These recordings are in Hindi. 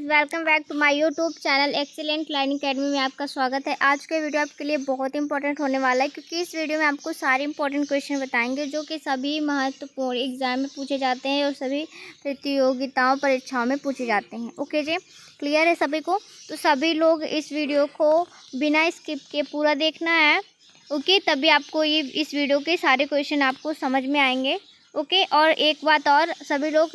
Welcome back to my YouTube channel Excellent Learning Academy में आपका स्वागत है। आज का वीडियो आपके लिए बहुत इंपॉर्टेंट होने वाला है, क्योंकि इस वीडियो में आपको सारे इंपॉर्टेंट क्वेश्चन बताएंगे जो कि सभी महत्वपूर्ण एग्जाम में पूछे जाते हैं और सभी प्रतियोगिताओं परीक्षाओं में पूछे जाते हैं। ओके जी, क्लियर है सभी को? तो सभी लोग इस वीडियो को बिना स्किप के पूरा देखना है। ओके, तभी आपको ये इस वीडियो के सारे क्वेश्चन आपको समझ में आएंगे। ओके, और एक बात और, सभी लोग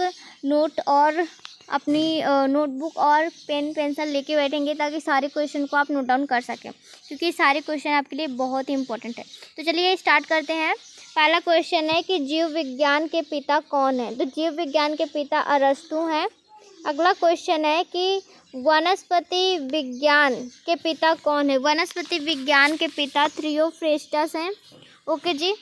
नोट और अपनी नोटबुक और पेन पेंसिल लेके बैठेंगे ताकि सारे क्वेश्चन को आप नोट डाउन कर सकें, क्योंकि सारे क्वेश्चन आपके लिए बहुत ही इंपॉर्टेंट है। तो चलिए स्टार्ट करते हैं। पहला क्वेश्चन है कि जीव विज्ञान के पिता कौन है? तो जीव विज्ञान के पिता अरस्तु हैं। अगला क्वेश्चन है कि वनस्पति विज्ञान के पिता कौन है? वनस्पति विज्ञान के पिता थियोफ्रेस्टस हैं। ओके जी।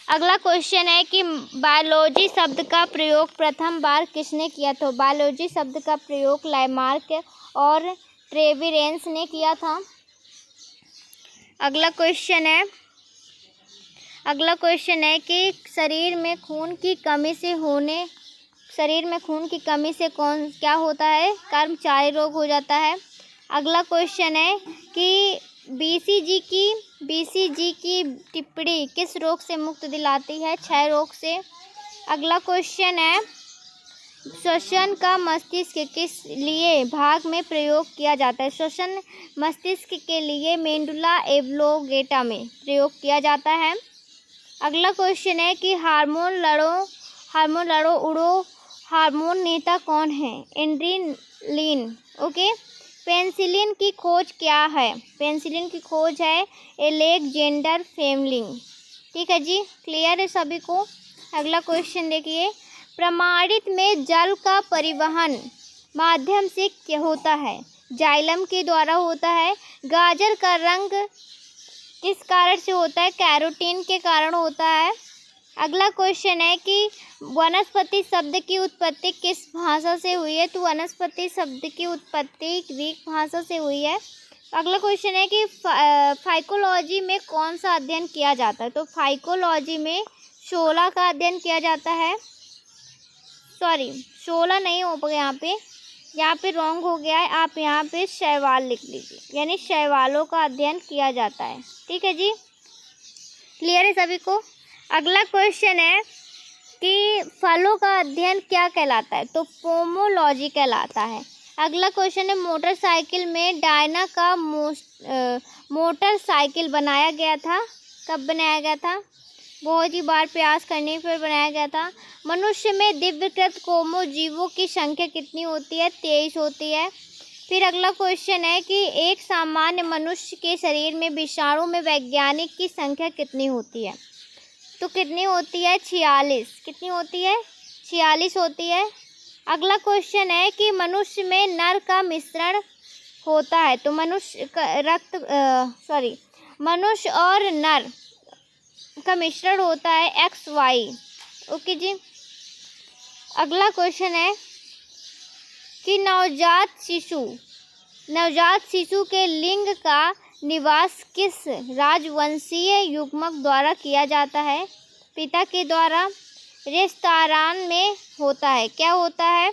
अगला क्वेश्चन है कि बायोलॉजी शब्द का प्रयोग प्रथम बार किसने किया था? बायोलॉजी शब्द का प्रयोग लैमार्क और ट्रेविरेंस ने किया था। अगला क्वेश्चन है कि शरीर में खून की कमी से क्या होता है? कर्मचारी रोग हो जाता है। अगला क्वेश्चन है कि बीसीजी की टिप्पणी किस रोग से मुक्त दिलाती है? क्षय रोग से। अगला क्वेश्चन है श्वसन का मस्तिष्क किस लिए भाग में प्रयोग किया जाता है? श्वसन मस्तिष्क के लिए मेडुला ओब्लोंगेटा में प्रयोग किया जाता है। अगला क्वेश्चन है कि हार्मोन लड़ो उड़ो हार्मोन नेता कौन है? एड्रेनलिन। ओके। पेनिसिलिन की खोज क्या है? पेनिसिलिन की खोज है अलेक्जेंडर फ्लेमिंग। ठीक है जी, क्लियर है सभी को? अगला क्वेश्चन देखिए, प्रमाणित में जल का परिवहन माध्यम से क्या होता है? जाइलम के द्वारा होता है। गाजर का रंग किस कारण से होता है? कैरोटीन के कारण होता है। अगला क्वेश्चन है कि वनस्पति शब्द की उत्पत्ति किस भाषा से हुई है? तो वनस्पति शब्द की उत्पत्ति ग्रीक भाषा से हुई है। अगला क्वेश्चन है कि फाइकोलॉजी में कौन सा अध्ययन किया जाता है? तो फाइकोलॉजी में शोला का अध्ययन किया जाता है। सॉरी, शोला नहीं हो गया, यहाँ पे रॉन्ग हो गया है। आप यहाँ पे शैवाल लिख लीजिए, यानी शैवालों का अध्ययन किया जाता है। ठीक है जी, क्लियर है सभी को? अगला क्वेश्चन है कि फलों का अध्ययन क्या कहलाता है? तो पोमोलॉजी कहलाता है। अगला क्वेश्चन है मोटरसाइकिल में डायना का मोटरसाइकिल बनाया गया था। कब बनाया गया था? बहुत ही बार प्रयास करने पर बनाया गया था। मनुष्य में दिव्यकृत क्रोमोजीवों की संख्या कितनी होती है? 23 होती है। फिर अगला क्वेश्चन है कि एक सामान्य मनुष्य के शरीर में विषाणु में वैज्ञानिक की संख्या कितनी होती है? तो कितनी होती है? 46। कितनी होती है? 46 होती है। अगला क्वेश्चन है कि मनुष्य में नर का मिश्रण होता है। तो मनुष्य और नर का मिश्रण होता है XY। ओके जी। अगला क्वेश्चन है कि नवजात शिशु के लिंग का निवास किस राजवंशीय युग्मक द्वारा किया जाता है? पिता के द्वारा। रेस्तारान में होता है, क्या होता है?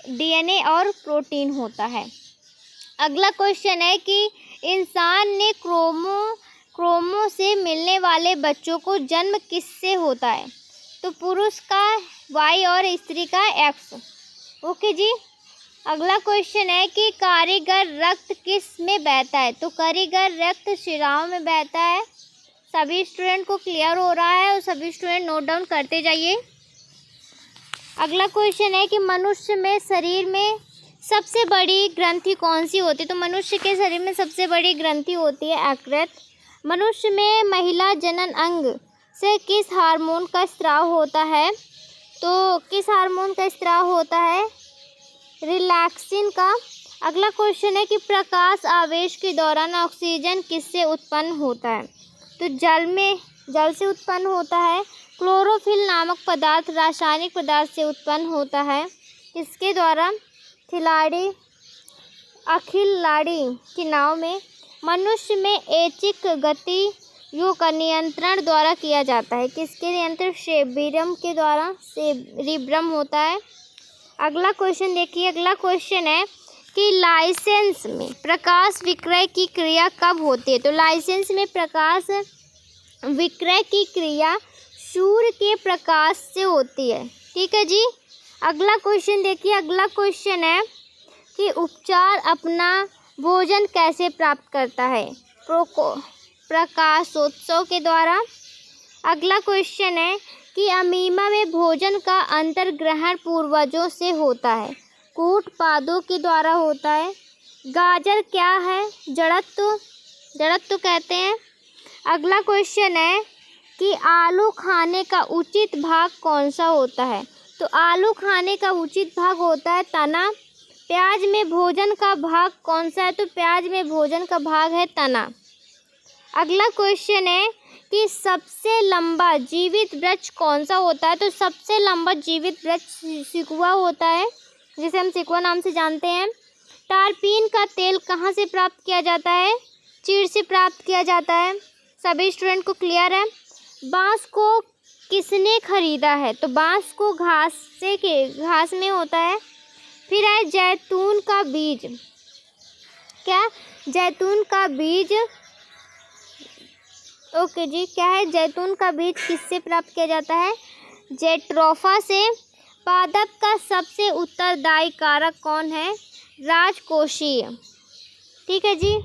DNA और प्रोटीन होता है। अगला क्वेश्चन है कि इंसान ने क्रोमो से मिलने वाले बच्चों को जन्म किससे होता है? तो पुरुष का Y और स्त्री का X। ओके जी। अगला क्वेश्चन है कि कारीगर रक्त किस में बहता है? तो कारीगर रक्त शिराओं में बहता है। सभी स्टूडेंट को क्लियर हो रहा है और सभी स्टूडेंट नोट डाउन करते जाइए। अगला क्वेश्चन है कि मनुष्य में शरीर में सबसे बड़ी ग्रंथि कौन सी होती है? तो मनुष्य के शरीर में सबसे बड़ी ग्रंथि होती है यकृत। मनुष्य में महिला जनन अंग से किस हार्मोन का स्राव होता है? तो किस हार्मोन का स्राव होता है? रिलैक्सिन का। अगला क्वेश्चन है कि प्रकाश आवेश के दौरान ऑक्सीजन किससे उत्पन्न होता है? तो जल से उत्पन्न होता है। क्लोरोफिल नामक पदार्थ रासायनिक पदार्थ से उत्पन्न होता है। इसके द्वारा अखिलाड़ी की नाव में। मनुष्य में ऐच्छिक गति का नियंत्रण द्वारा किया जाता है। किसके नियंत्रण? सेरिब्रम के द्वारा। सेरिब्रम होता है। अगला क्वेश्चन देखिए। अगला क्वेश्चन है कि लाइसेंस में प्रकाश विक्रय की क्रिया कब होती है। तो लाइसेंस में प्रकाश विक्रय की क्रिया सूर्य के प्रकाश से होती है। ठीक है जी। अगला क्वेश्चन देखिए, अगला क्वेश्चन है कि उपचार अपना भोजन कैसे प्राप्त करता है। प्रकाशोत्सव के द्वारा। अगला क्वेश्चन है कि अमीबा में भोजन का अंतर्ग्रहण पूर्वजों से होता है। कूटपादों के द्वारा होता है। गाजर क्या है? जड़त्व कहते हैं। अगला क्वेश्चन है कि आलू खाने का उचित भाग कौन सा होता है। तो आलू खाने का उचित भाग होता है तना। प्याज में भोजन का भाग कौन सा है। तो प्याज में भोजन का भाग है तना। अगला क्वेश्चन है कि सबसे लंबा जीवित वृक्ष कौन सा होता है। तो सबसे लंबा जीवित वृक्ष सिकुआ होता है, जिसे हम सिकुआ नाम से जानते हैं। टारपीन का तेल कहाँ से प्राप्त किया जाता है। चीड़ से प्राप्त किया जाता है। सभी स्टूडेंट को क्लियर है। बांस को किसने खरीदा है। तो बांस को घास में होता है। फिर है जैतून का बीज। क्या? जैतून का बीज। ओके जी। क्या है? जैतून का बीज किससे प्राप्त किया जाता है। जेट्रोफा से। पादप का सबसे उत्तरदायी कारक कौन है। राजकोषीय। ठीक है जी।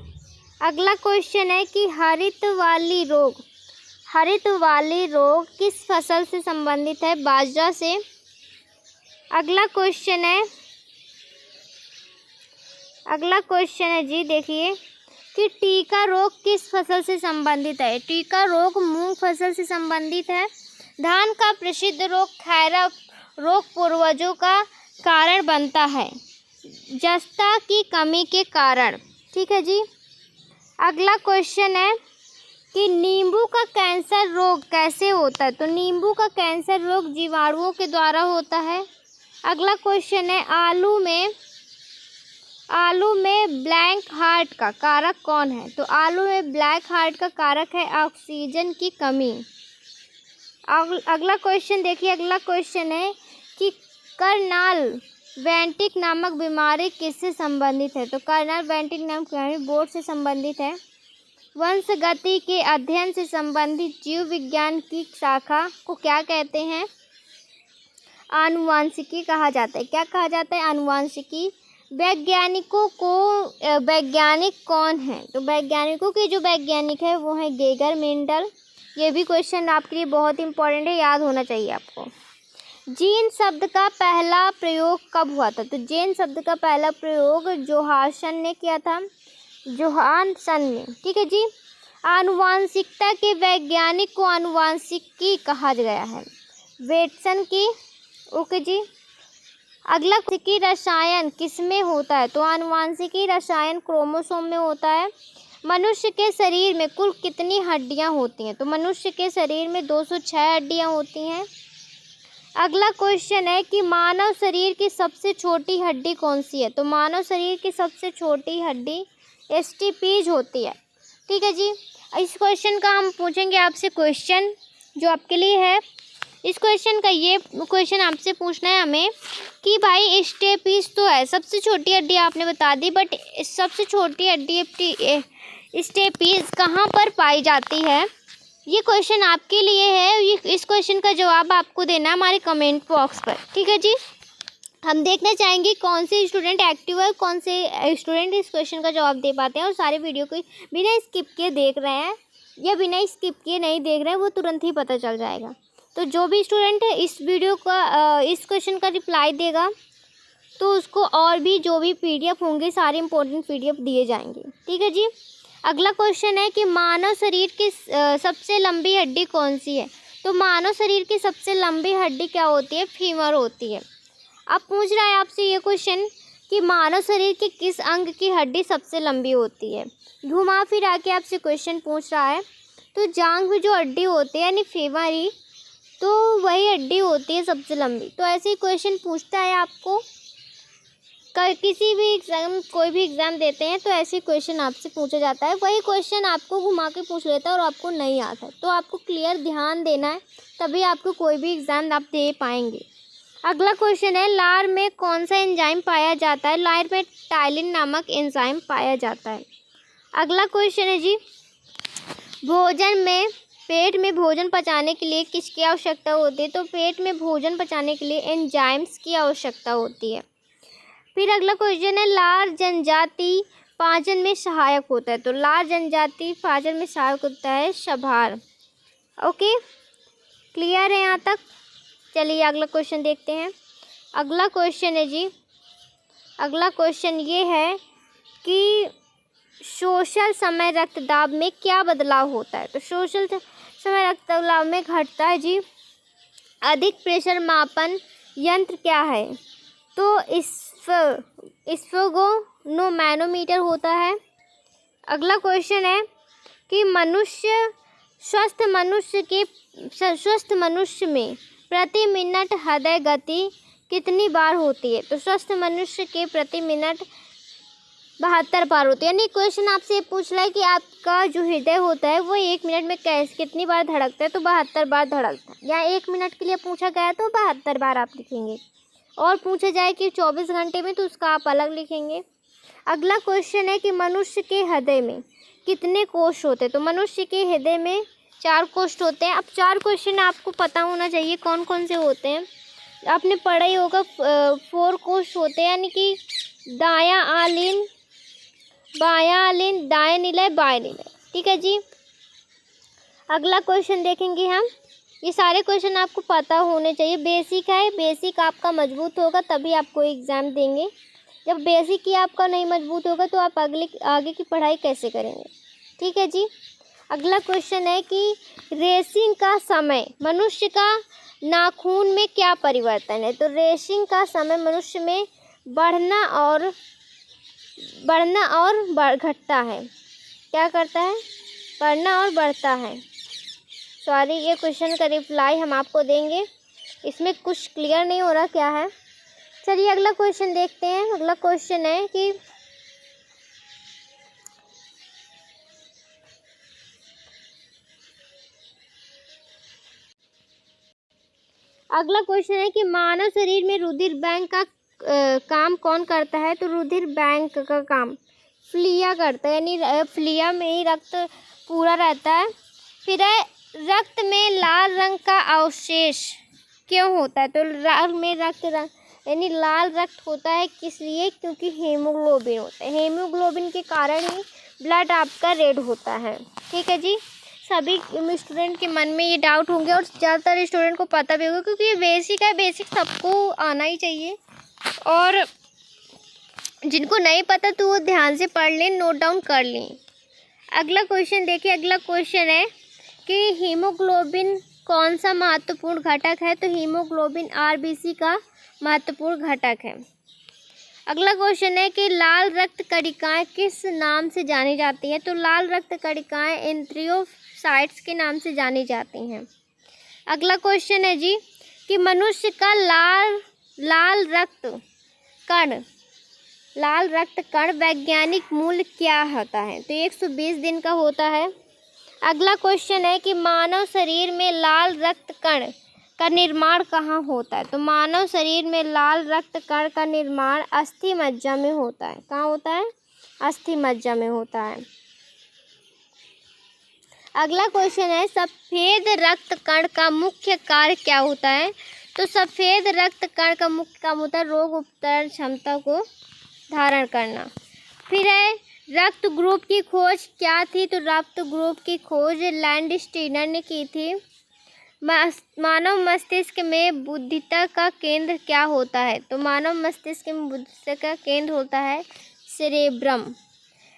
अगला क्वेश्चन है कि हरित वाली रोग किस फसल से संबंधित है। बाजरा से। अगला क्वेश्चन है जी, देखिए कि टीका रोग किस फसल से संबंधित है। टीका रोग मूंग फसल से संबंधित है। धान का प्रसिद्ध रोग खैरा रोग पूर्वजों का कारण बनता है, जस्ता की कमी के कारण। ठीक है जी। अगला क्वेश्चन है कि नींबू का कैंसर रोग कैसे होता है। तो नींबू का कैंसर रोग जीवाणुओं के द्वारा होता है। अगला क्वेश्चन है आलू में ब्लैक हार्ट का कारक कौन है। तो आलू में ब्लैक हार्ट का कारक है ऑक्सीजन की कमी। अगला क्वेश्चन देखिए, अगला क्वेश्चन है कि कर्नाल वेंटिक नामक बीमारी किससे संबंधित है। तो कर्नाल वेंटिक नामक बीमारी बोर्ड से संबंधित है। वंशगति के अध्ययन से संबंधित जीव विज्ञान की शाखा को क्या कहते हैं। आनुवांशिकी कहा जाता है। क्या कहा जाता है? आनुवांशिकी। वैज्ञानिक कौन है। तो वैज्ञानिकों के जो वैज्ञानिक है वो है गेगर मेंडल। ये भी क्वेश्चन आपके लिए बहुत इंपॉर्टेंट है, याद होना चाहिए आपको। जीन शब्द का पहला प्रयोग कब हुआ था। तो जीन शब्द का पहला प्रयोग जोहानसन ने किया था। जोहानसन ने। ठीक है जी। आनुवांशिकता के वैज्ञानिक को आनुवांशिकी कहा गया है। वेटसन की। ओके जी। अगला आनुवांशिकी रसायन किसमें होता है। तो आनुवांशिकी रसायन क्रोमोसोम में होता है। मनुष्य के शरीर में कुल कितनी हड्डियां होती हैं। तो मनुष्य के शरीर में 206 हड्डियां होती हैं। अगला क्वेश्चन है कि मानव शरीर की सबसे छोटी हड्डी कौन सी है। तो मानव शरीर की सबसे छोटी हड्डी एस्टिपीज होती है। ठीक है जी। इस क्वेश्चन का हम पूछेंगे आपसे क्वेश्चन जो आपके लिए है। इस क्वेश्चन का ये क्वेश्चन आपसे पूछना है हमें कि भाई स्टेपीज तो है, सबसे छोटी हड्डी आपने बता दी, बट सबसे छोटी हड्डी स्टेपीज कहाँ पर पाई जाती है। ये क्वेश्चन आपके लिए है। इस क्वेश्चन का जवाब आपको देना है हमारे कमेंट बॉक्स पर। ठीक है जी। हम देखना चाहेंगे कौन से स्टूडेंट एक्टिव है, कौन से स्टूडेंट इस क्वेश्चन का जवाब दे पाते हैं और सारे वीडियो को बिना स्किप किए देख रहे हैं या बिना स्किप किए नहीं देख रहे हैं, वो तुरंत ही पता चल जाएगा। तो जो भी स्टूडेंट है इस वीडियो का इस क्वेश्चन का रिप्लाई देगा तो उसको और भी जो भी पीडीएफ होंगे सारे इंपॉर्टेंट पीडीएफ दिए जाएंगे। ठीक है जी। अगला क्वेश्चन है कि मानव शरीर की सबसे लंबी हड्डी कौन सी है। तो मानव शरीर की सबसे लंबी हड्डी क्या होती है। फीमर होती है। अब पूछ रहा है आपसे ये क्वेश्चन कि मानव शरीर के किस अंग की हड्डी सबसे लंबी होती है। घुमा फिरा के आपसे क्वेश्चन पूछ रहा है। तो जांघ में जो हड्डी होती है यानी फीमर ही, तो वही हड्डी होती है सबसे लंबी। तो ऐसे ही क्वेश्चन पूछता है आपको किसी भी एग्ज़ाम, कोई भी एग्ज़ाम देते हैं तो ऐसे क्वेश्चन आपसे पूछा जाता है। वही क्वेश्चन आपको घुमा के पूछ लेता है और आपको नहीं आता है, तो आपको क्लियर ध्यान देना है, तभी आपको कोई भी एग्ज़ाम आप दे पाएंगे। अगला क्वेश्चन है, लार में कौन सा एंजाइम पाया जाता है? लार में टाइलिन नामक एंजाइम पाया जाता है। अगला क्वेश्चन है जी, भोजन में पेट में भोजन पचाने के लिए किसकी आवश्यकता होती है? तो पेट में भोजन पचाने के लिए एंजाइम्स की आवश्यकता होती है। फिर अगला क्वेश्चन है, लार जनजाति पाचन में सहायक होता है? तो लार जनजाति पाचन में सहायक होता है क्षार। ओके, क्लियर है यहाँ तक? चलिए अगला क्वेश्चन देखते हैं। अगला क्वेश्चन है जी, अगला क्वेश्चन ये है कि सोशल समय रक्तदाब में क्या बदलाव होता है? तो सोशल समय रक्तदाब में घटता है जी। अधिक प्रेशर मापन यंत्र क्या है? तो स्फेगोनोमैनोमीटर होता है। अगला क्वेश्चन है कि स्वस्थ मनुष्य में प्रति मिनट हृदय गति कितनी बार होती है? तो स्वस्थ मनुष्य के प्रति मिनट 72 बार होती है। यानी क्वेश्चन आपसे पूछ रहा है कि आपका जो हृदय होता है वो 1 मिनट में कितनी बार धड़कता है? तो 72 बार धड़कता है। या 1 मिनट के लिए पूछा गया है तो 72 बार आप लिखेंगे, और पूछा जाए कि 24 घंटे में तो उसका आप अलग लिखेंगे। अगला क्वेश्चन है कि मनुष्य के हृदय में कितने कोष होते हैं? तो मनुष्य के हृदय में 4 कोष होते हैं। अब 4 क्वेश्चन आपको पता होना चाहिए कौन कौन से होते हैं। आपने पढ़ा ही होगा 4 कोष होते हैं, यानी कि दायां आलिन, बायां आलिन, दाएं निलय, बाएं निलय। ठीक है जी। अगला क्वेश्चन देखेंगे हम। ये सारे क्वेश्चन आपको पता होने चाहिए। बेसिक है, बेसिक आपका मजबूत होगा तभी आपको एग्ज़ाम देंगे। जब बेसिक ही आपका नहीं मजबूत होगा तो आप आगे की पढ़ाई कैसे करेंगे? ठीक है जी। अगला क्वेश्चन है कि रेसिंग का समय मनुष्य का नाखून में क्या परिवर्तन है? तो रेसिंग का समय मनुष्य में बढ़ना और घटता है। क्या करता है? बढ़ना और बढ़ता है। सॉरी, ये क्वेश्चन का रिप्लाई हम आपको देंगे। इसमें कुछ क्लियर नहीं हो रहा क्या है। चलिए अगला क्वेश्चन देखते हैं। अगला क्वेश्चन है कि मानव शरीर में रुधिर बैंक का काम कौन करता है? तो रुधिर बैंक का काम फ्लिया करता है, यानी फ्लिया में ही रक्त पूरा रहता है। फिर है, रक्त में लाल रंग का अवशेष क्यों होता है? तो लाल में रक्त रंग यानी लाल रक्त होता है किस लिए? क्योंकि हीमोग्लोबिन होता है। हीमोग्लोबिन के कारण ही ब्लड आपका रेड होता है। ठीक है जी। सभी स्टूडेंट के मन में ये डाउट होंगे और ज़्यादातर स्टूडेंट को पता भी होगा, क्योंकि ये बेसिक है, बेसिक सबको आना ही चाहिए। और जिनको नहीं पता तो वो ध्यान से पढ़ लें, नोट डाउन कर लें। अगला क्वेश्चन देखिए। अगला क्वेश्चन है कि हीमोग्लोबिन कौन सा महत्वपूर्ण घटक है? तो हीमोग्लोबिन आरबीसी का महत्वपूर्ण घटक है। अगला क्वेश्चन है कि लाल रक्त कणिकाएं किस नाम से जानी जाती हैं? तो लाल रक्त कणिकाएं एरिथ्रोसाइट्स के नाम से जानी जाती हैं। अगला क्वेश्चन है जी कि मनुष्य का लाल रक्त कण वैज्ञानिक मूल्य क्या होता है? तो 120 दिन का होता है। अगला क्वेश्चन है कि मानव शरीर में लाल रक्त कण का निर्माण कहाँ होता है? तो मानव शरीर में लाल रक्त कण का निर्माण अस्थि मज्जा में होता है। कहाँ होता है? अस्थि मज्जा में होता है। अगला क्वेश्चन है, सफ़ेद रक्त कण का मुख्य कार्य क्या होता है? तो सफ़ेद रक्त कण का मुख्य काम होता है रोग उपचार क्षमता को धारण करना। फिर है, रक्त ग्रुप की खोज क्या थी? तो रक्त ग्रुप की खोज लैंडस्टीनर ने की थी। मानव मस्तिष्क में बुद्धिता का केंद्र क्या होता है? तो मानव मस्तिष्क में बुद्धिता का केंद्र होता है सेरेब्रम।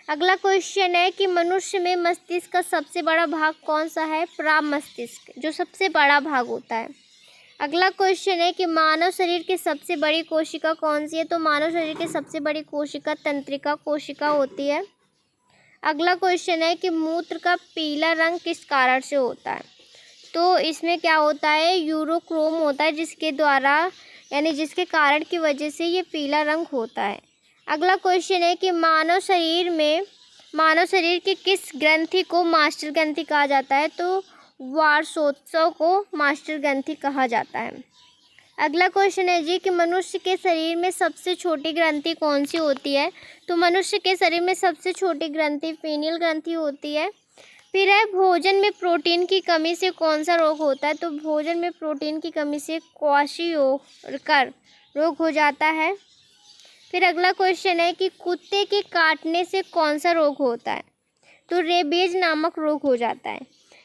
अगला क्वेश्चन है कि मनुष्य में मस्तिष्क का सबसे बड़ा भाग कौन सा है? प्राप्त मस्तिष्क, जो सबसे बड़ा भाग होता है। अगला क्वेश्चन है कि मानव शरीर की सबसे बड़ी कोशिका कौन सी है? तो मानव शरीर की सबसे बड़ी कोशिका तंत्रिका कोशिका होती है। अगला क्वेश्चन है कि मूत्र का पीला रंग किस कारण से होता है? तो इसमें क्या होता है? यूरोक्रोम होता है, जिसके द्वारा यानी जिसके कारण की वजह से ये पीला रंग होता है। अगला क्वेश्चन है कि मानव शरीर की किस ग्रंथि को मास्टर ग्रंथि कहा जाता है? तो वार्षोत्सव को मास्टर ग्रंथि कहा जाता है। अगला क्वेश्चन है जी कि मनुष्य के शरीर में सबसे छोटी ग्रंथि कौन सी होती है। तो मनुष्य के शरीर में सबसे छोटी ग्रंथि पीनियल ग्रंथि होती है। फिर है भोजन में प्रोटीन की कमी से कौन सा रोग होता है। तो भोजन में प्रोटीन की कमी से क्वाशियोकर रोग हो जाता है। फिर अगला क्वेश्चन है कि कुत्ते के काटने से कौन सा रोग होता है। तो रेबीज नामक रोग हो जाता है।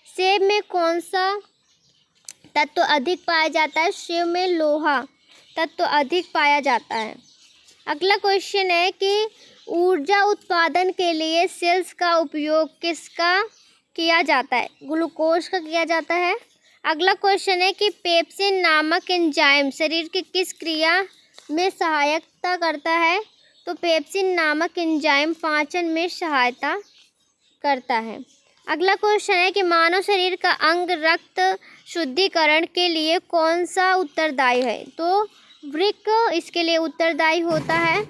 सेब में कौन सा तत्व अधिक पाया जाता है। सेब में लोहा तत्व अधिक पाया जाता है। अगला क्वेश्चन है कि ऊर्जा उत्पादन के लिए सेल्स का उपयोग किसका किया जाता है। ग्लूकोज का किया जाता है। अगला क्वेश्चन है कि पेप्सिन नामक एंजाइम शरीर की किस क्रिया में सहायता करता है। तो पेप्सिन नामक एंजाइम पाचन में सहायता करता है। अगला क्वेश्चन है कि मानव शरीर का अंग रक्त शुद्धिकरण के लिए कौन सा उत्तरदायी है। तो वृक्क इसके लिए उत्तरदायी होता है।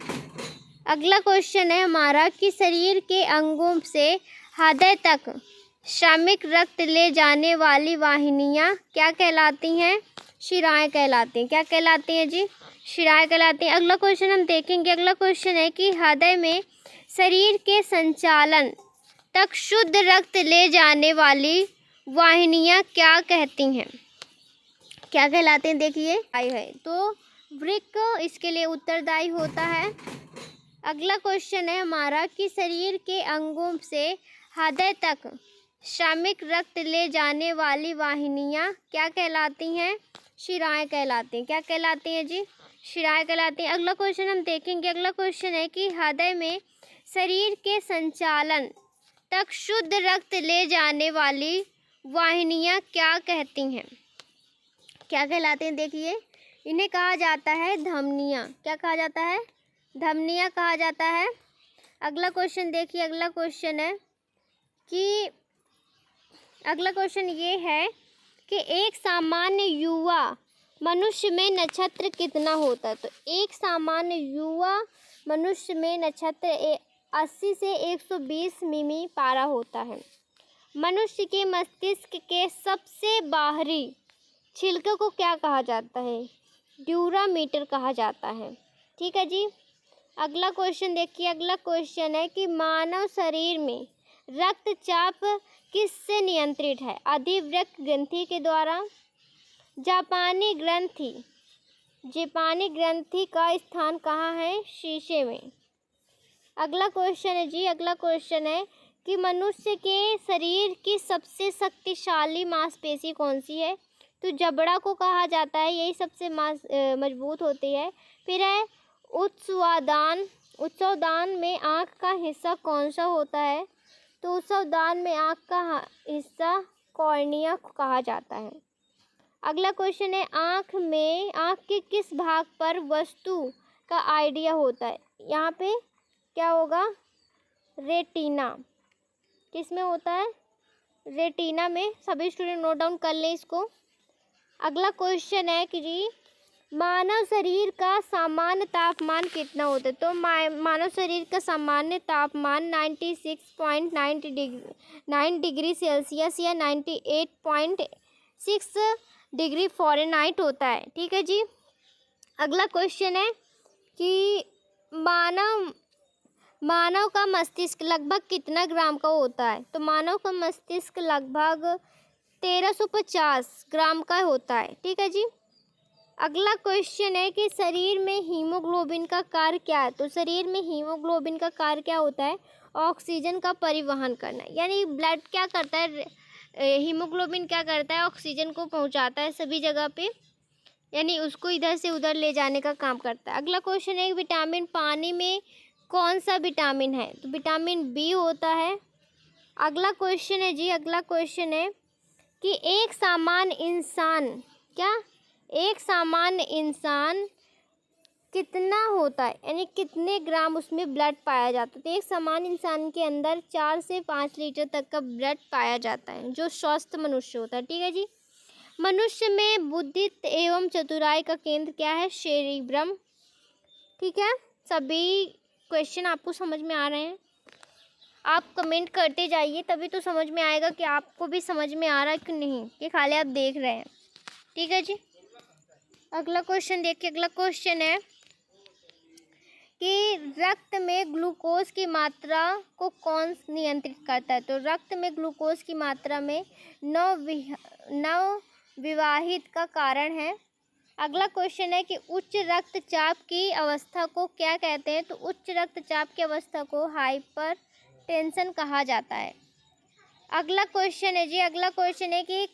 अगला क्वेश्चन है हमारा कि शरीर के अंगों से हृदय तक श्रमिक रक्त ले जाने वाली वाहिनियाँ क्या कहलाती हैं। शिराएँ कहलाती हैं। क्या कहलाती हैं जी। शिराएँ कहलाती हैं। अगला क्वेश्चन हम देखेंगे। अगला क्वेश्चन है कि हृदय में शरीर के संचालन तक शुद्ध रक्त ले जाने वाली वाहिनियाँ क्या कहती हैं। क्या कहलाते हैं देखिए आई है। तो वृक्क इसके लिए उत्तरदायी होता है। अगला क्वेश्चन है हमारा कि शरीर के अंगों से हृदय तक श्रमिक रक्त ले जाने वाली वाहिनियाँ क्या कहलाती हैं। शिराएँ कहलाती हैं। क्या कहलाती हैं जी। शिराएँ कहलाती हैं। अगला क्वेश्चन हम देखेंगे। अगला क्वेश्चन है कि हृदय में शरीर के संचालन तक शुद्ध रक्त ले जाने वाली वाहिनियाँ क्या कहती हैं। क्या कहलाते हैं देखिए इन्हें कहा जाता है धमनियाँ। क्या कहा जाता है। धमनियाँ कहा जाता है। अगला क्वेश्चन देखिए। अगला क्वेश्चन है कि अगला क्वेश्चन ये है कि एक सामान्य युवा मनुष्य में नक्षत्र कितना होता है। तो एक सामान्य युवा मनुष्य में नक्षत्र 80 से 120 मिमी पारा होता है। मनुष्य के मस्तिष्क के सबसे बाहरी छिलके को क्या कहा जाता है। ड्यूरामीटर कहा जाता है। ठीक है जी। अगला क्वेश्चन देखिए। अगला क्वेश्चन है कि मानव शरीर में रक्तचाप किससे नियंत्रित है। अधिवृक्क ग्रंथि के द्वारा। जापानी ग्रंथि का स्थान कहाँ है। शीशे में। अगला क्वेश्चन है जी। अगला क्वेश्चन है कि मनुष्य के शरीर की सबसे शक्तिशाली मांसपेशी कौन सी है। तो जबड़ा को कहा जाता है। यही सबसे मजबूत होती है। फिर है उत्सवदान में आँख का हिस्सा कौन सा होता है। तो उत्सवदान में आँख का हिस्सा कॉर्निया को कहा जाता है। अगला क्वेश्चन है आँख के किस भाग पर वस्तु का आइडिया होता है। यहाँ पे क्या होगा। रेटिना किस में होता है। रेटिना में। सभी स्टूडेंट नोट डाउन कर लें इसको। अगला क्वेश्चन है कि जी मानव शरीर का सामान्य तापमान कितना होता है। तो मानव शरीर का सामान्य तापमान 96.9 डिग्री सेल्सियस या 98.6 डिग्री फ़ारेनहाइट होता है। ठीक है जी। अगला क्वेश्चन है कि मानव का मस्तिष्क लगभग कितना ग्राम का होता है। तो मानव का मस्तिष्क लगभग 1350 ग्राम का होता है। ठीक है जी। अगला क्वेश्चन है कि शरीर में हीमोग्लोबिन का कार्य क्या है। तो शरीर में हीमोग्लोबिन का कार्य क्या होता है। ऑक्सीजन का परिवहन करना। यानी ब्लड क्या करता है। हीमोग्लोबिन क्या करता है। ऑक्सीजन को पहुंचाता है सभी जगह पे। यानी उसको इधर से उधर ले जाने का काम करता है। अगला क्वेश्चन है विटामिन पानी में कौन सा विटामिन है। तो विटामिन बी होता है। अगला क्वेश्चन है जी। अगला क्वेश्चन है कि एक सामान्य इंसान कितना होता है। यानी कितने ग्राम उसमें ब्लड पाया जाता है। तो एक सामान्य इंसान के अंदर 4 से 5 लीटर तक का ब्लड पाया जाता है जो स्वस्थ मनुष्य होता है। ठीक है जी। मनुष्य में बुद्धि एवं चतुराई का केंद्र क्या है। सेरिब्रम। ठीक है। सभी क्वेश्चन आपको समझ में आ रहे हैं। आप कमेंट करते जाइए तभी तो समझ में आएगा कि आपको भी समझ में आ रहा है कि नहीं। कि खाली आप देख रहे हैं। ठीक है जी। अगला क्वेश्चन देखिए। अगला क्वेश्चन है कि रक्त में ग्लूकोज की मात्रा को कौन नियंत्रित करता है। तो रक्त में ग्लूकोज की मात्रा में नवविवाहित का कारण है। अगला क्वेश्चन है कि उच्च रक्तचाप की अवस्था को क्या कहते हैं। तो उच्च रक्तचाप की अवस्था को हाइपरटेंशन कहा जाता है। अगला क्वेश्चन है जी, अगला क्वेश्चन है कि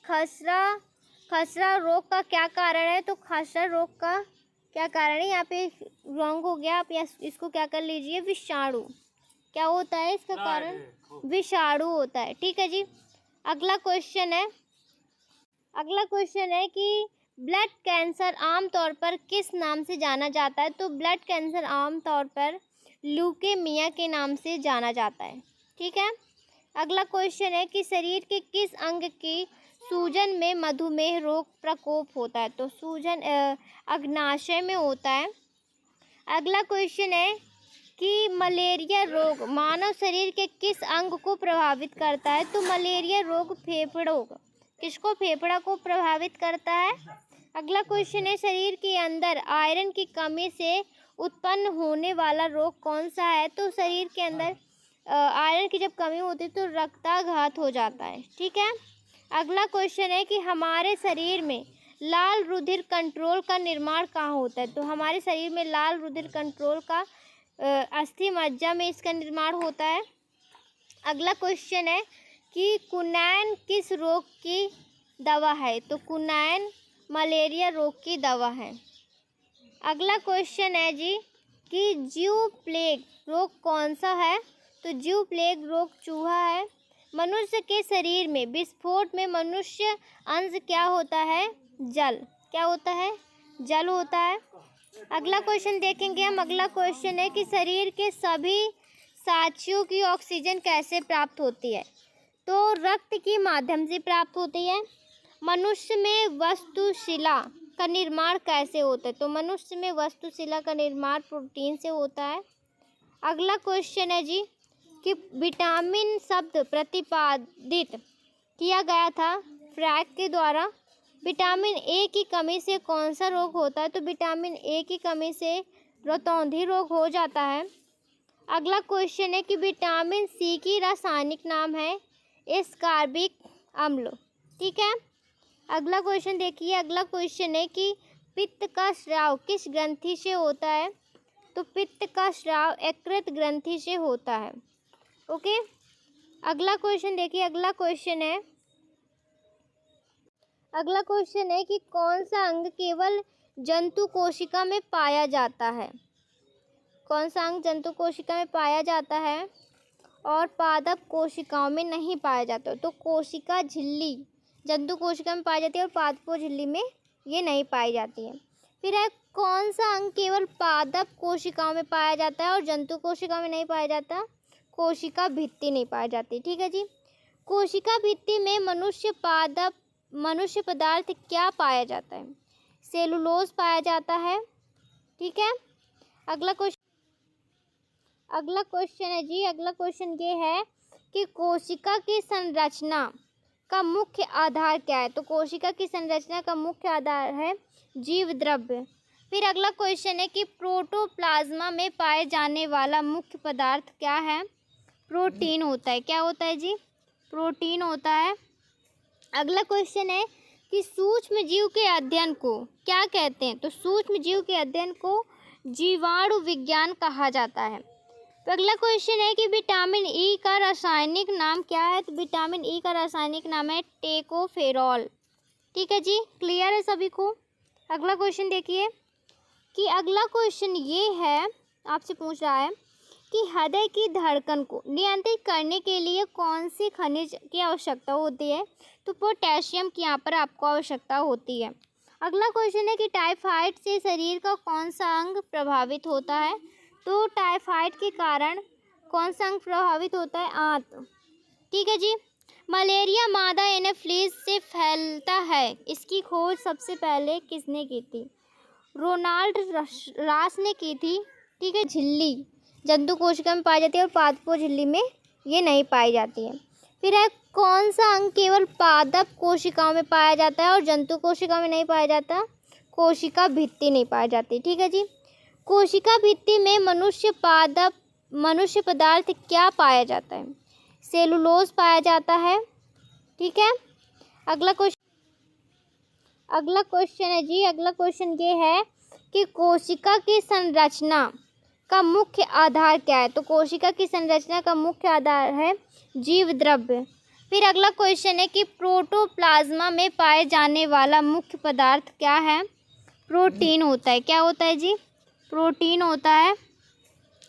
खसरा रोग का क्या कारण है। तो खसरा रोग का क्या कारण है, यहाँ पे रॉन्ग हो गया, आप इसको क्या कर लीजिए, विषाणु। क्या होता है इसका कारण, विषाणु होता है। ठीक है जी। अगला क्वेश्चन है कि ब्लड कैंसर आमतौर पर किस नाम से जाना जाता है। तो ब्लड कैंसर आमतौर पर ल्यूकेमिया के नाम से जाना जाता है। ठीक है। अगला क्वेश्चन है कि शरीर के किस अंग की सूजन में मधुमेह रोग प्रकोप होता है। तो सूजन अग्नाशय में होता है। अगला क्वेश्चन है कि मलेरिया रोग मानव शरीर के किस अंग को प्रभावित करता है। तो मलेरिया रोग फेफड़ा को प्रभावित करता है। अगला क्वेश्चन है शरीर के अंदर आयरन की कमी से उत्पन्न होने वाला रोग कौन सा है। तो शरीर के अंदर आयरन की जब कमी होती है तो रक्ताघात हो जाता है। ठीक है। अगला क्वेश्चन है कि हमारे शरीर में लाल रुधिर कंट्रोल का निर्माण कहाँ होता है। तो हमारे शरीर में लाल रुधिर कंट्रोल का अस्थि मज्जा में इसका निर्माण होता है। अगला क्वेश्चन है कि कुनैन किस रोग की दवा है। तो कुनैन मलेरिया रोग की दवा है। अगला क्वेश्चन है जी कि ज्यू प्लेग रोग कौन सा है। तो ज्यू प्लेग रोग चूहा है। मनुष्य के शरीर में विस्फोट में मनुष्य अंश क्या होता है, जल। क्या होता है, जल होता है। अगला क्वेश्चन देखेंगे हम। अगला क्वेश्चन है कि शरीर के सभी साथियों की ऑक्सीजन कैसे प्राप्त होती है। तो रक्त के माध्यम से प्राप्त होती है। मनुष्य में वस्तुशिला का निर्माण कैसे होता है। तो मनुष्य में वस्तुशिला का निर्माण प्रोटीन से होता है। अगला क्वेश्चन है जी कि विटामिन शब्द प्रतिपादित किया गया था फ्रैक के द्वारा। विटामिन ए की कमी से कौन सा रोग होता है। तो विटामिन ए की कमी से रतौंधी रोग हो जाता है। अगला क्वेश्चन है कि विटामिन सी की रासायनिक नाम है एस्कॉर्बिक अम्ल। ठीक है। अगला क्वेश्चन देखिए। अगला क्वेश्चन है कि पित्त का स्राव किस ग्रंथि से होता है। तो पित्त का स्राव यकृत ग्रंथि से होता है। ओके। अगला क्वेश्चन देखिए। अगला क्वेश्चन है कि कौन सा अंग केवल जंतु कोशिका में पाया जाता है। कौन सा अंग जंतु कोशिका में पाया जाता है और पादप कोशिकाओं में नहीं पाया जाता। तो कोशिका झिल्ली जंतु कोशिका में पाई जाती है और पादपों झिल्ली में ये नहीं पाई जाती है। फिर है कौन सा अंग केवल पादप कोशिकाओं में पाया जाता है और जंतु कोशिका में नहीं पाया जाता। कोशिका भित्ति नहीं पाई जाती। ठीक है जी। कोशिका भित्ति में मनुष्य पदार्थ क्या पाया जाता है, सेलुलोज पाया जाता है। ठीक है। अगला क्वेश्चन है जी। अगला क्वेश्चन ये है कि कोशिका की संरचना का मुख्य आधार क्या है। तो कोशिका की संरचना का मुख्य आधार है जीव द्रव्य। फिर अगला क्वेश्चन है कि प्रोटोप्लाज्मा में पाए जाने वाला मुख्य पदार्थ क्या है। प्रोटीन होता है। क्या होता है जी, प्रोटीन होता है। अगला क्वेश्चन है कि सूक्ष्म जीव के अध्ययन को क्या कहते हैं। तो सूक्ष्म जीव के अध्ययन को जीवाणु विज्ञान कहा जाता है। तो अगला क्वेश्चन है कि विटामिन ई का रासायनिक नाम क्या है। तो विटामिन ई का रासायनिक नाम है टेकोफेरॉल। ठीक है जी, क्लियर है सभी को। अगला क्वेश्चन देखिए कि अगला क्वेश्चन ये है, आपसे पूछ रहा है कि हृदय की धड़कन को नियंत्रित करने के लिए कौन सी खनिज की आवश्यकता होती है। तो पोटेशियम की यहाँ पर आपको आवश्यकता होती है। अगला क्वेश्चन है कि टाइफाइड से शरीर का कौन सा अंग प्रभावित होता है। तो टाइफाइड के कारण कौन सा अंग प्रभावित होता है, आंत। ठीक है जी। मलेरिया मादा एनोफिलीज से फैलता है, इसकी खोज सबसे पहले किसने की थी। रोनाल्ड रास ने की थी। ठीक है। झिल्ली जंतु कोशिका में पाई जाती है और पादपों झिल्ली में ये नहीं पाई जाती है। फिर है कौन सा अंग केवल पादप कोशिकाओं में पाया जाता है और जंतु कोशिका में नहीं पाया जाता। कोशिका भित्ति नहीं पाई जाती। ठीक है जी। कोशिका भित्ति में मनुष्य पदार्थ क्या पाया जाता है? सेलुलोज पाया जाता है। ठीक है। अगला क्वेश्चन है जी, अगला क्वेश्चन ये है कि कोशिका की संरचना का मुख्य आधार क्या है? तो कोशिका की संरचना का मुख्य आधार है जीव द्रव्य। फिर अगला क्वेश्चन है कि प्रोटोप्लाज्मा में पाए जाने वाला मुख्य पदार्थ क्या है? प्रोटीन होता है। क्या होता है जी? प्रोटीन होता है।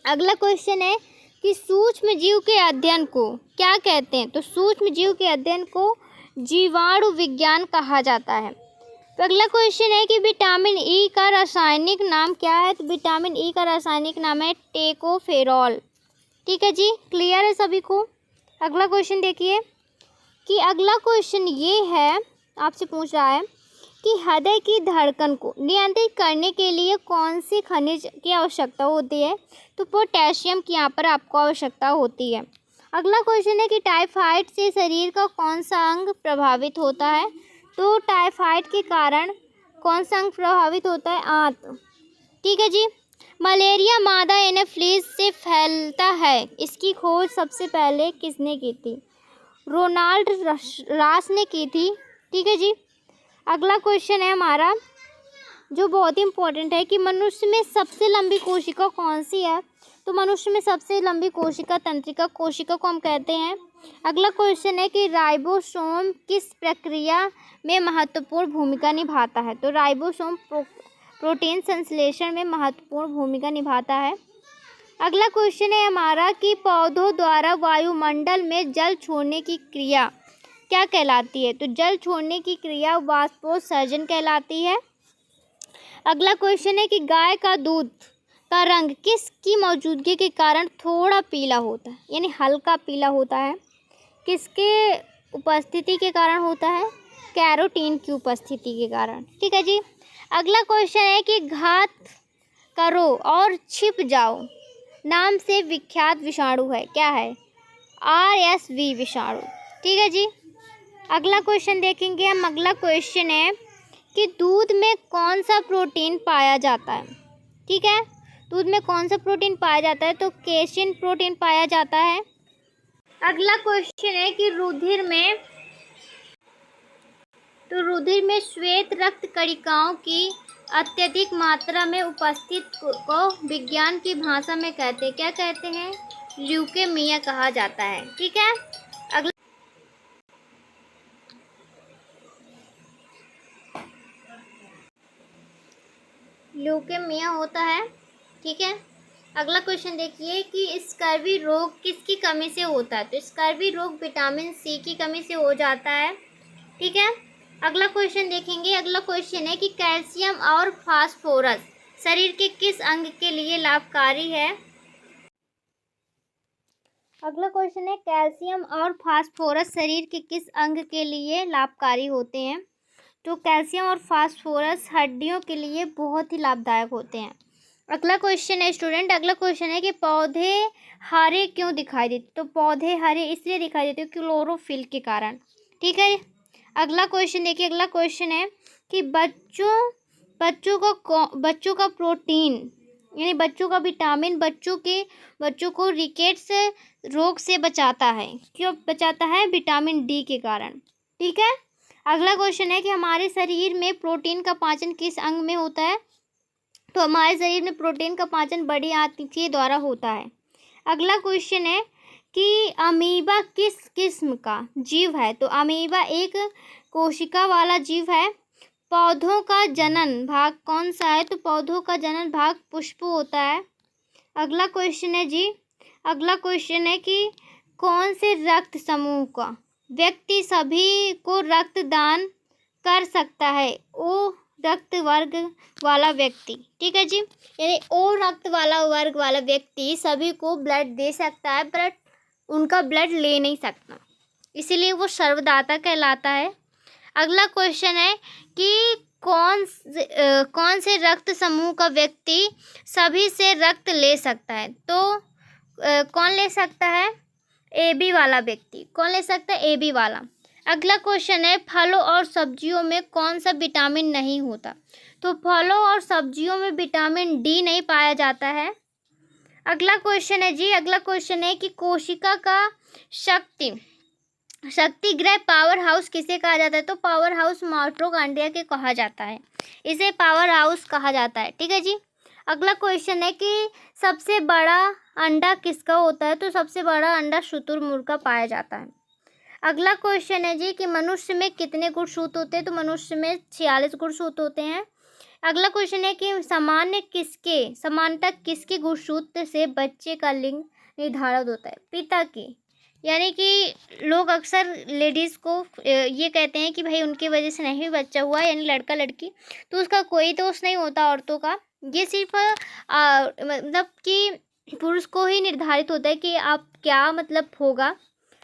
अगला क्वेश्चन है कि सूक्ष्म जीव के अध्ययन को क्या कहते हैं? तो सूक्ष्म जीव के अध्ययन को जीवाणु विज्ञान कहा जाता है। तो अगला क्वेश्चन है कि विटामिन ई का रासायनिक नाम क्या है? तो विटामिन ई का रासायनिक नाम है टेकोफेरॉल। ठीक है जी, क्लियर है सभी को? अगला क्वेश्चन देखिए कि अगला क्वेश्चन ये है, आपसे पूछ रहा है कि हृदय की धड़कन को नियंत्रित करने के लिए कौन सी खनिज की आवश्यकता होती है? तो पोटेशियम की यहाँ पर आपको आवश्यकता होती है। अगला क्वेश्चन है कि टाइफाइड से शरीर का कौन सा अंग प्रभावित होता है? तो टाइफाइड के कारण कौन सा अंग प्रभावित होता है? आंत। ठीक है जी। मलेरिया मादा एनोफिलीज से फैलता है, इसकी खोज सबसे पहले किसने की थी? रोनाल्ड रास ने की थी। ठीक है जी। अगला क्वेश्चन है हमारा जो बहुत ही इम्पोर्टेंट है कि मनुष्य में सबसे लंबी कोशिका कौन सी है? तो मनुष्य में सबसे लंबी कोशिका तंत्रिका कोशिका को हम कहते हैं। अगला क्वेश्चन है कि राइबोसोम किस प्रक्रिया में महत्वपूर्ण भूमिका निभाता है? तो राइबोसोम प्रोटीन संश्लेषण में महत्वपूर्ण भूमिका निभाता है। अगला क्वेश्चन है हमारा कि पौधों द्वारा वायुमंडल में जल छोड़ने की क्रिया क्या कहलाती है? तो जल छोड़ने की क्रिया वाष्पोत्सर्जन कहलाती है। अगला क्वेश्चन है कि गाय का दूध का रंग किसकी मौजूदगी के कारण थोड़ा पीला होता है, यानी हल्का पीला होता है? किसके उपस्थिति के कारण होता है? कैरोटीन की उपस्थिति के कारण। ठीक है जी। अगला क्वेश्चन है कि घात करो और छिप जाओ नाम से विख्यात विषाणु है, क्या है? RSV विषाणु। ठीक है जी। अगला क्वेश्चन देखेंगे हम। अगला क्वेश्चन है कि दूध में कौन सा प्रोटीन पाया जाता है? ठीक है, दूध में कौन सा प्रोटीन पाया जाता है? तो केसिन प्रोटीन पाया जाता है। अगला क्वेश्चन है कि रुधिर में श्वेत रक्त कणिकाओं की अत्यधिक मात्रा में उपस्थित को विज्ञान की भाषा में कहते हैं, क्या कहते हैं? ल्यूकेमिया कहा जाता है। ठीक है। अगला ल्यूकेमिया होता है। ठीक है। अगला क्वेश्चन देखिए कि स्कर्वी रोग किसकी कमी से होता है? तो स्कर्वी रोग विटामिन सी की कमी से हो जाता है। ठीक है। अगला क्वेश्चन देखेंगे। अगला क्वेश्चन है कि कैल्शियम और फास्फोरस शरीर के किस अंग के लिए लाभकारी है? अगला क्वेश्चन है कैल्शियम और फास्फोरस शरीर के किस अंग के लिए लाभकारी होते हैं? तो कैल्शियम और फास्फोरस हड्डियों के लिए बहुत ही लाभदायक होते हैं। अगला क्वेश्चन है स्टूडेंट, अगला क्वेश्चन है कि पौधे हरे क्यों दिखाई देते? तो पौधे हरे इसलिए दिखाई देते हैं क्लोरोफिल के कारण। ठीक है। अगला क्वेश्चन देखिए। अगला क्वेश्चन है कि बच्चों का प्रोटीन यानी बच्चों का विटामिन बच्चों को रिकेट्स रोग से बचाता है। क्यों बचाता है? विटामिन डी के कारण। ठीक है। अगला क्वेश्चन है कि हमारे शरीर में प्रोटीन का पाचन किस अंग में होता है? तो हमारे शरीर में प्रोटीन का पाचन बड़ी आंतों द्वारा होता है। अगला क्वेश्चन है कि अमीबा किस किस्म का जीव है? तो अमीबा एक कोशिका वाला जीव है। पौधों का जनन भाग कौन सा है? तो पौधों का जनन भाग पुष्प होता है। अगला क्वेश्चन है जी, अगला क्वेश्चन है कि कौन से रक्त समूह का व्यक्ति सभी को रक्तदान कर सकता है? ओ रक्त वर्ग वाला व्यक्ति। ठीक है जी, यानी ओ रक्त वाला वर्ग वाला व्यक्ति सभी को ब्लड दे सकता है पर उनका ब्लड ले नहीं सकता, इसीलिए वो सर्वदाता कहलाता है। अगला क्वेश्चन है कि कौन से रक्त समूह का व्यक्ति सभी से रक्त ले सकता है? तो कौन ले सकता है? AB वाला व्यक्ति। कौन ले सकता है? AB वाला। अगला क्वेश्चन है फलों और सब्जियों में कौन सा विटामिन नहीं होता। तो फलों और सब्जियों में विटामिन डी नहीं पाया जाता है। अगला क्वेश्चन है जी, अगला क्वेश्चन है कि कोशिका का शक्ति गृह पावर हाउस किसे कहा जाता है। तो पावर हाउस माइटोकॉन्ड्रिया के कहा जाता है, इसे पावर हाउस कहा जाता है। ठीक है जी। अगला क्वेश्चन है कि सबसे बड़ा अंडा किसका होता है। तो सबसे बड़ा अंडा शुतुरमुर्ग का पाया जाता है। अगला क्वेश्चन है जी कि मनुष्य में कितने गुणसूत्र होते हैं। तो मनुष्य में 46 गुणसूत्र होते हैं। अगला क्वेश्चन है कि समानता किसके गुणसूत्र से बच्चे का लिंग निर्धारित होता है। पिता की, यानी कि लोग अक्सर लेडीज़ को ये कहते हैं कि भाई उनकी वजह से नहीं बच्चा हुआ, यानी लड़का लड़की, तो उसका कोई दोष नहीं होता औरतों का। ये सिर्फ मतलब कि पुरुष को ही निर्धारित होता है कि आप क्या मतलब होगा,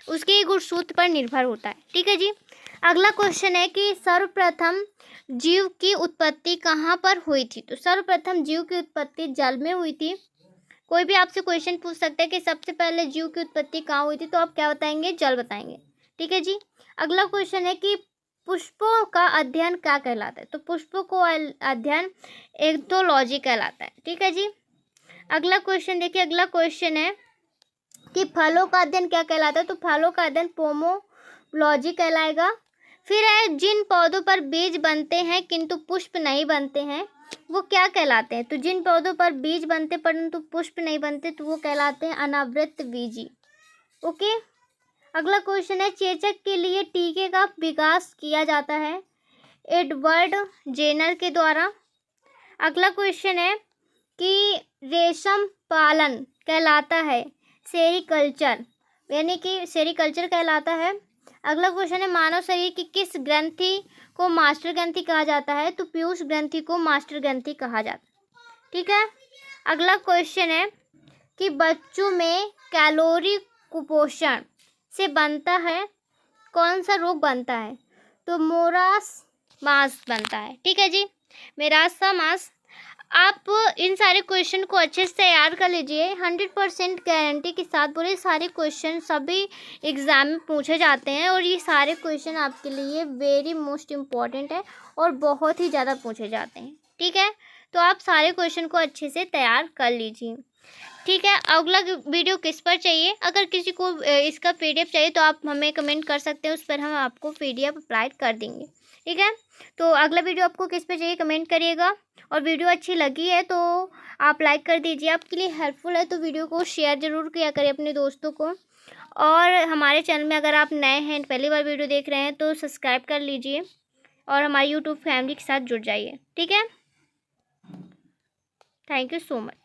उसके गुणसूत्र पर निर्भर होता है। ठीक है जी। अगला क्वेश्चन है कि सर्वप्रथम जीव की उत्पत्ति कहाँ पर हुई थी। तो सर्वप्रथम जीव की उत्पत्ति जल में हुई थी। कोई भी आपसे क्वेश्चन पूछ सकता है कि सबसे पहले जीव की उत्पत्ति कहाँ हुई थी, तो आप क्या बताएंगे, जल बताएंगे। ठीक है जी। अगला क्वेश्चन है कि पुष्पों का अध्ययन क्या कहलाता है। तो पुष्पों को अध्ययन एंथोलॉजी कहलाता है। ठीक है जी। अगला क्वेश्चन देखिए, अगला क्वेश्चन है कि फलों का अध्ययन क्या कहलाता है। तो फलों का अध्ययन पोमोलॉजी कहलाएगा। फिर है जिन पौधों पर बीज बनते हैं किंतु पुष्प नहीं बनते हैं, वो क्या कहलाते हैं। तो जिन पौधों पर बीज बनते परंतु पुष्प नहीं बनते, तो वो कहलाते हैं अनावृत बीजी। ओके। अगला क्वेश्चन है चेचक के लिए टीके का विकास किया जाता है एडवर्ड जेनर के द्वारा। अगला क्वेश्चन है कि रेशम पालन कहलाता है सेरिकल्चर, यानी कि सेरिकल्चर कहलाता है। अगला क्वेश्चन है मानव शरीर की किस ग्रंथि को मास्टर ग्रंथि कहा जाता है। तो पीयूष ग्रंथि को मास्टर ग्रंथि कहा जाता है। ठीक है। अगला क्वेश्चन है कि बच्चों में कैलोरी कुपोषण से बनता है, कौन सा रोग बनता है। तो मोरास मास बनता है। ठीक है जी, मेरासा मास। आप इन सारे क्वेश्चन को अच्छे से तैयार कर लीजिए। 100% गारंटी के साथ बोले सारे क्वेश्चन सभी एग्ज़ाम में पूछे जाते हैं और ये सारे क्वेश्चन आपके लिए वेरी मोस्ट इम्पॉर्टेंट है और बहुत ही ज़्यादा पूछे जाते हैं। ठीक है, तो आप सारे क्वेश्चन को अच्छे से तैयार कर लीजिए। ठीक है, अगला वीडियो किस पर चाहिए, अगर किसी को इसका PDF चाहिए तो आप हमें कमेंट कर सकते हैं, उस पर हम आपको PDF अप्लाई कर देंगे। ठीक है, तो अगला वीडियो आपको किस पे चाहिए कमेंट करिएगा, और वीडियो अच्छी लगी है तो आप लाइक कर दीजिए, आपके लिए हेल्पफुल है तो वीडियो को शेयर ज़रूर किया करें अपने दोस्तों को। और हमारे चैनल में अगर आप नए हैं, पहली बार वीडियो देख रहे हैं, तो सब्सक्राइब कर लीजिए और हमारी यूट्यूब फैमिली के साथ जुड़ जाइए। ठीक है, थैंक यू सो मच।